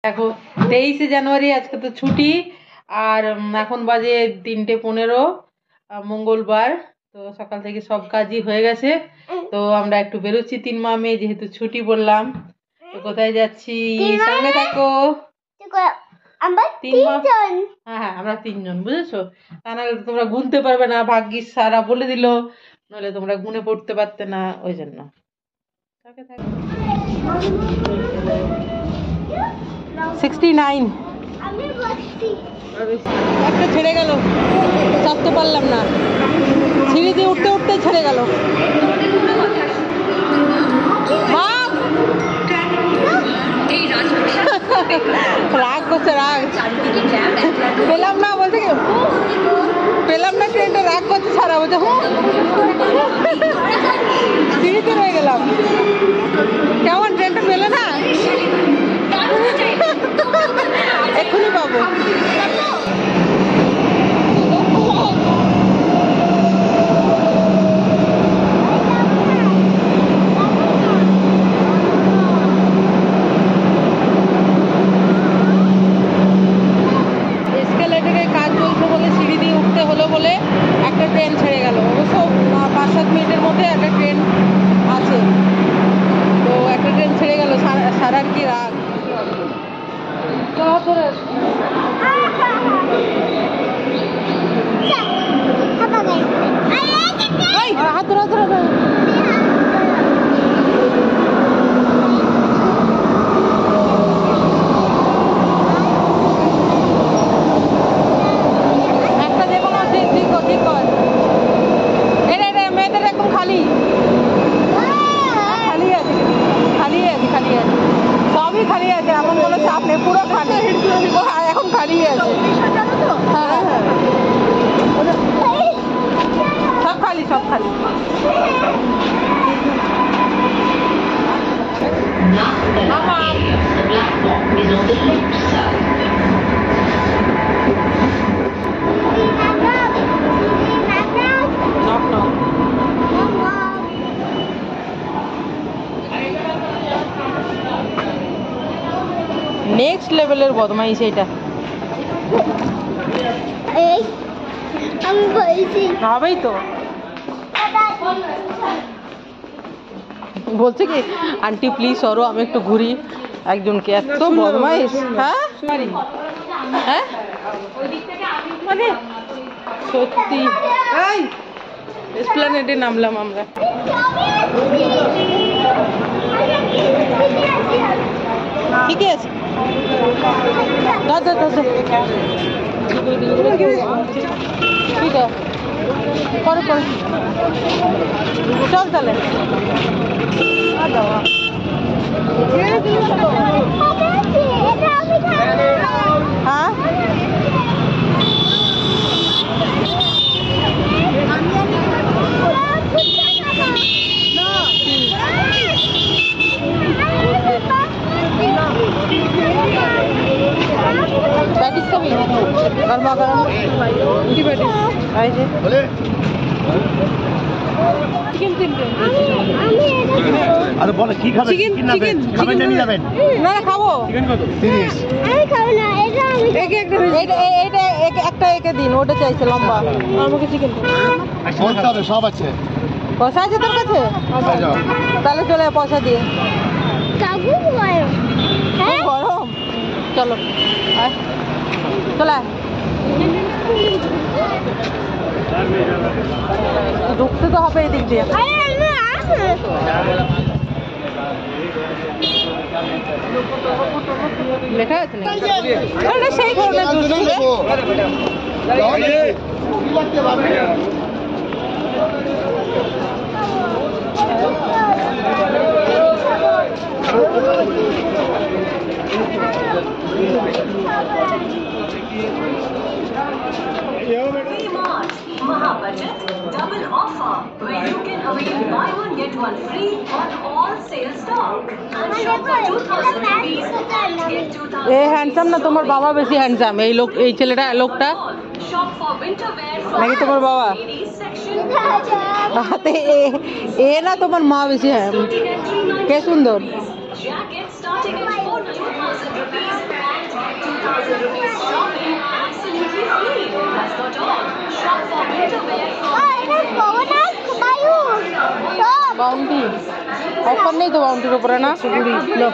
দেখো 23শে জানুয়ারি, আজকে তো ছুটি। আর এখন বাজে 3:15, মঙ্গলবার। তো সকাল থেকে সব কাজই হয়ে গেছে। তো আমরা একটু বেরোচ্ছি 3 মা মেয়ে, যেহেতু ছুটি বললাম। তো কোথায় যাচ্ছি সঙ্গে থাকো। হ্যাঁ, আমরা 3 জন, বুঝেছো? তা নাহলে তোমরা গুনতে পারবে না, ভাগ্যিস সারা বলে দিল, নইলে তোমরা গুনে পড়তে পারতে না, ওই জন্য। 69 একটা ছেড়ে গেল, চাপতে পারলাম না, সিঁড়ি দিয়ে উঠতে উঠতে ছেড়ে গেল। রাগ করছে, রাগ পেলাম না, বলছে কি পেলাম না ট্রেনটা, রাগ করছে সারা, বলছে সিঁড়িতে রয়ে গেলাম। কেমন ট্রেনটা পেলে না? এক্ষুনি পাবো। এসকেলেটরের কাজ চলছে বলে সিঁড়ি দিয়ে উঠতে হলো বলে একটা ট্রেন ছেড়ে গেল। অবশ্য 5-7 মিনিটের মধ্যে একটা ট্রেন আছে, তো একটা ট্রেন ছেড়ে গেল। সারার কি রাগ। হাত ধরে একটা যে কোনো ঠিক কর। এটা মেয়েদের একদম খালি আছে, সবই খালি আছে, এমন কোনো চাপ নেই, পুরো খালি, এখন খালি আছে। হ্যাঁ, সব খালি। নেক্সট লেভেলের বদমাইশ এটা। হবেই তো, বলছে কি আন্টি প্লিজ সরো, আমি একটু ঘুরি। একজনকে এত বদমাইশ। হ্যাঁ মানে সত্যি। এসপ্ল্যানেডে নামলাম আমরা। ঠিকই আছে, ঠিক আছে, পরে চল তাহলে। হ্যাঁ, প্যাটিস খাবি? গরমা গরম কি প্যাটিস? চিকেন তিনটে। আরে বলে কি খাবেন? চিকেন খাবেন না, নিয়ে যাবেন? না খাবো। চিকেন কত? 30। আমি খাবো না, এটা আমি একটা একে দিন, ওটা চাইছে লম্বা। আমাকে চিকেন বলতে হবে, সব আছে। পয়সা আছে তোর কাছে? তাহলে চলে পয়সা দিয়ে। গরম, চলো চলে। ঢুকতে তো হবে এদিক দিয়ে। লেখা আছে না সেই ধরনের Budget double offer where you can avail buy one get one free on all sales stock and shop for 2000 rupees and get 2000. A handsome না তোমার বাবা বেশি হ্যান্ডসাম? এই ছেলেটা, লোকটা shop for winter wear নাকি তোমার বাবা? ladies section হাতে এ না তোমার মা বেশি? হ্যাঁ, কে সুন্দর। jacket starting at 2000 rupees all. Shop for winter wear from bounty offer নেই তো বাউন্টির উপরে না কুড়ি লো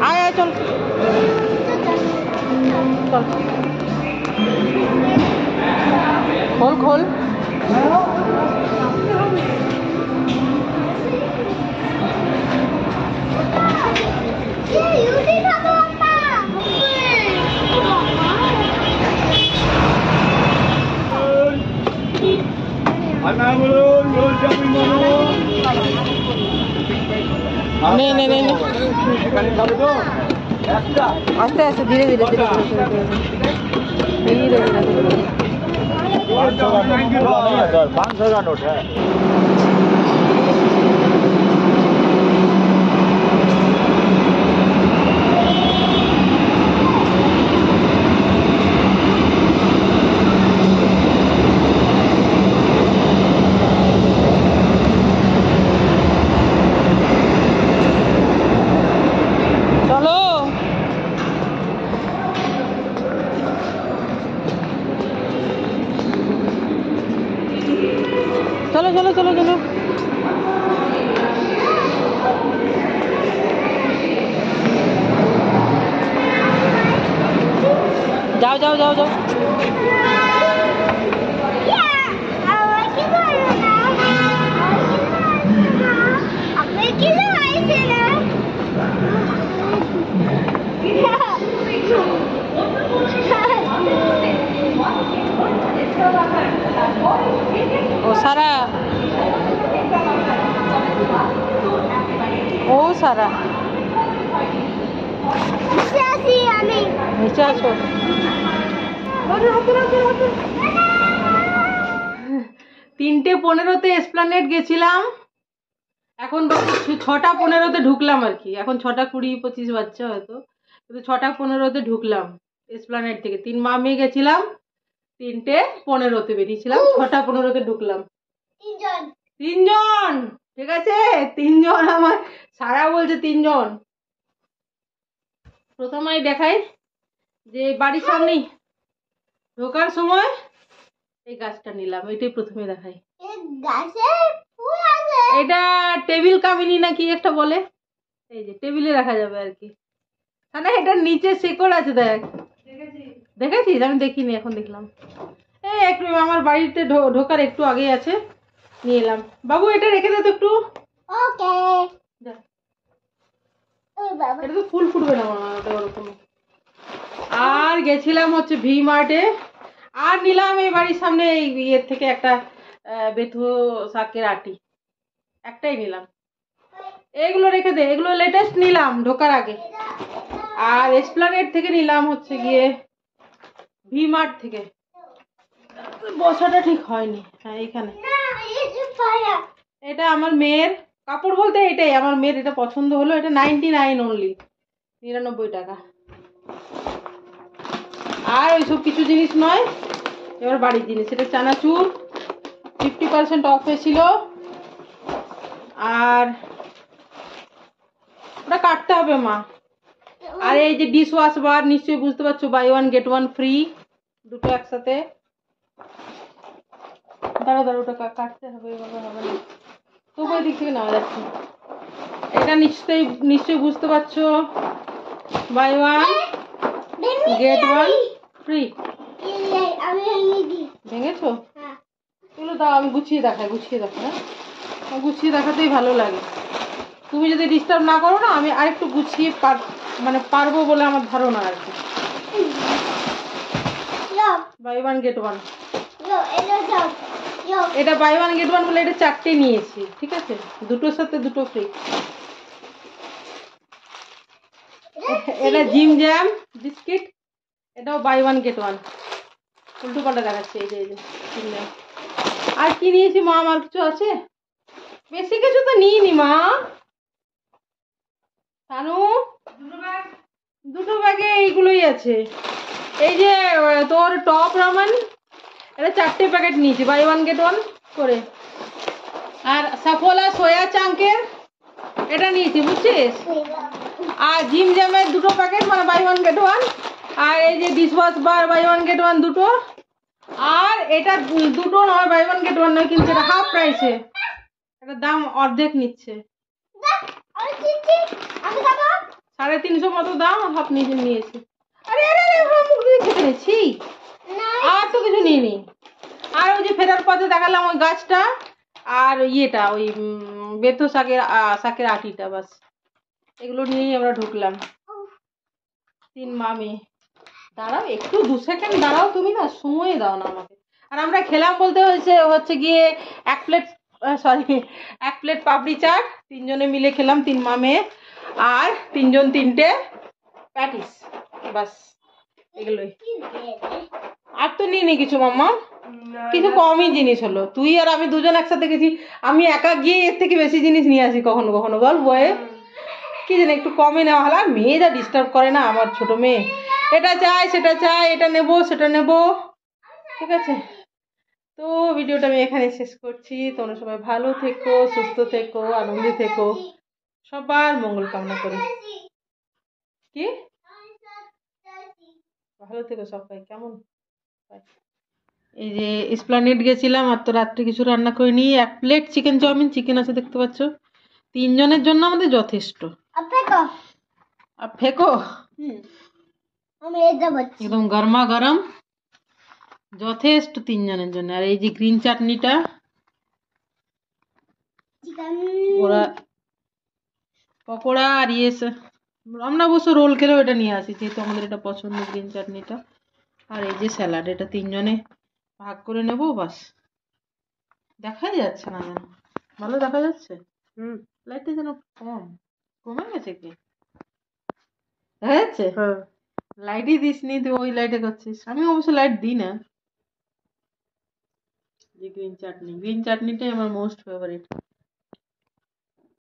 আয় আয় চল চল খোল খোল নে নে নে নে আস্তে আস্তে ধীরে ধীরে ধীরে ধীরে ধীরে ধীরে ধীরে 500 का नोट है চলো চলো চলো চলো চলো যাও যাও যাও যাও ও সারা ও সারা নিচে আছো 3:15-তে এসপ্ল্যানেড গেছিলাম এখন 6:15-তে ঢুকলাম আর কি এখন 6:20-25 বাজছে হয়তো কিন্তু 6:15-তে ঢুকলাম এসপ্ল্যানেড থেকে 3 মা মেয়ে গেছিলাম 3:15-তে বেরিয়েছিলাম 6:15-তে ঢুকলাম তিনজন ঠিক আছে 3 জন আমার সারা বলছে 3 জন প্রথমেই দেখাই যে বাড়ির সামনেই ঢোকার সময় এই গাছটা নিলাম এটাই প্রথমে দেখাই এটা টেবিল কামিনী নাকি একটা বলে এই যে টেবিলে রাখা যাবে আর কি না এটার নিচে শেকড় আছে দেখ দেখেছিস আমি দেখিনি এখন দেখলাম এই একটু আমার বাড়িতে ঢোকার একটু আগেই আছে নিয়ে এলাম বাবু এটা রেখে দে তো একটু এটা তো ফুল ফুটবে না ওরকম আর গেছিলাম হচ্ছে ভি মার্টে আর নিলাম এই বাড়ির সামনে এই ইয়ের থেকে একটা বেথু শাকের আটি একটাই নিলাম এগুলো রেখে দে এগুলো লেটেস্ট নিলাম ঢোকার আগে আর এসপ্ল্যানেড থেকে নিলাম হচ্ছে গিয়ে ভি মার্ট থেকে বসাটা ঠিক হয়নি হ্যাঁ এখানে এটা আমার মেয়ের কাপড় বলতে এটাই আমার মেয়ের এটা পছন্দ হলো এটা 99 অনলি 99 টাকা আর ওইসব কিছু জিনিস নয় এবার বাড়ির জিনিস এটা চানাচুর 50% অফ ছিল আর ওটা কাটতে হবে মা আর এই যে ডিশ ওয়াশ বার নিশ্চয়ই বুঝতে পারছো বাই 1 গেট 1 ফ্রি দুটো একসাথে দাঁড়া দাঁড়া ওটা কাটতে হবে এভাবে হবে না তবু ওই দিক থেকে নেওয়া যাচ্ছে এটা নিশ্চয়ই বুঝতে পারছো বাই 1 গেট 1 ফ্রি ভেঙেছো এগুলো দাও আমি গুছিয়ে দেখাই হ্যাঁ গুছিয়ে দেখাতেই ভালো লাগে তুমি যদি ডিস্টার্ব না করো না আমি আরেকটু গুছিয়ে পারবো বলে আমার ধারণা আর কি বাই 1 গেট 1 এটা বাই 1 গেট 1 বলে এটা 4টে নিয়েছি ঠিক আছে দুটোর সাথে দুটো ফ্রি এটা জিম জ্যাম বিস্কিট এটাও বাই ওয়ান গেট ওয়ান, উল্টো পাল্টা দেখাচ্ছে। এই যে কিনলে। আর কি নিয়েছি মা? আমার কিছু আছে? বেশি কিছু তো নিইনি মা। তানু, দুটো ব্যাগে এইগুলোই আছে। এই যে তোর টপ রামান, এটা 4টে প্যাকেট নিয়েছি বাই ওয়ান গেট ওয়ান করে। আর সাফোলা সোয়া চাঙ্কের এটা নিয়েছি, বুঝছিস? আর জিম জ্যামের 2টো প্যাকেট, মানে বাই ওয়ান গেট ওয়ান। আর এই যে dish wash bar buy one get one 2টো। আর এটা 2টো নয়, বাই ওয়ান গেট ওয়ান নয়, কিনছে এটা হাফ প্রাইসে। এটার দাম অর্ধেক নিচ্ছে, 350 মতো দাম, হাফ নিয়েছে। আরে আরে আরে মুখ দিয়ে খেতে নিচ্ছি। আর তো কিছু নিইনি। আর ওই যে ফেরার পথে দেখালাম ওই গাছটা, আর ইয়েটা ওই বেতো শাকের আটিটা, বাস এগুলো নিয়েই আমরা ঢুকলাম 3 মামে। দাঁড়াও একটু 2 সেকেন্ড দাঁড়াও, তুমি না সময় দাও না আমাকে। আর আমরা খেলাম বলতে হচ্ছে গিয়ে 1 প্লেট পাপড়ি চাট 3 জনে মিলে খেলাম, 3 মামে। আর 3 জন 3টে প্যাটিস, বাস এগুলোই। আর তো নিইনি কিছু মাম্মা, কিছু কমই জিনিস হলো। তুই আর আমি 2জন একসাথে গেছি, আমি একা গিয়ে এর থেকে বেশি জিনিস নিয়ে আসি কখনো কখনো, বল বয়ে কি জানি একটু কমই নেওয়া হলো। আর মেয়ে যা ডিস্টার্ব করে না, আমার ছোট মেয়ে, এটা চাই সেটা চাই, এটা নেব সেটা নেব, ঠিক আছে? তো ভিডিওটা আমি এখানে শেষ করছি। তোমরা সবাই ভালো থেকো, সুস্থ থেকো, আনন্দে থেকো, সবার মঙ্গল কামনা করি। কি ভালো থেকো সবাই, কেমন? এই যে এসপ্লানেড গেছিলাম, আর তো রাত্রে কিছু রান্না করিনি। 1 প্লেট চিকেন চাউমিন, চিকেন আছে দেখতে পাচ্ছ, 3 জনের জন্য আমাদের যথেষ্ট। আর ফেকো একদম গরমা গরম, যথেষ্ট 3 জনের জন্য। আর এই যে গ্রিন চাটনিটা ওরা পকোড়া, আর আমরা অবশ্য রোল খেলেও এটা নিয়ে আসি, যেহেতু আমাদের এটা পছন্দ গ্রিন চাটনিটা। আর এই যে স্যালাড, এটা 3 জনে ভাগ করে নেব, বাস। দেখা যাচ্ছে না যেন, ভালো দেখা যাচ্ছে? লাইটটা যেন কমে গেছে কি? দেখা যাচ্ছে? লাইটই দিস নি, তুই ওই লাইটে করছিস। আমি অবশ্য লাইট দিই না। যে গ্রিন চাটনিটাই আমার মোস্ট ফেভারিট।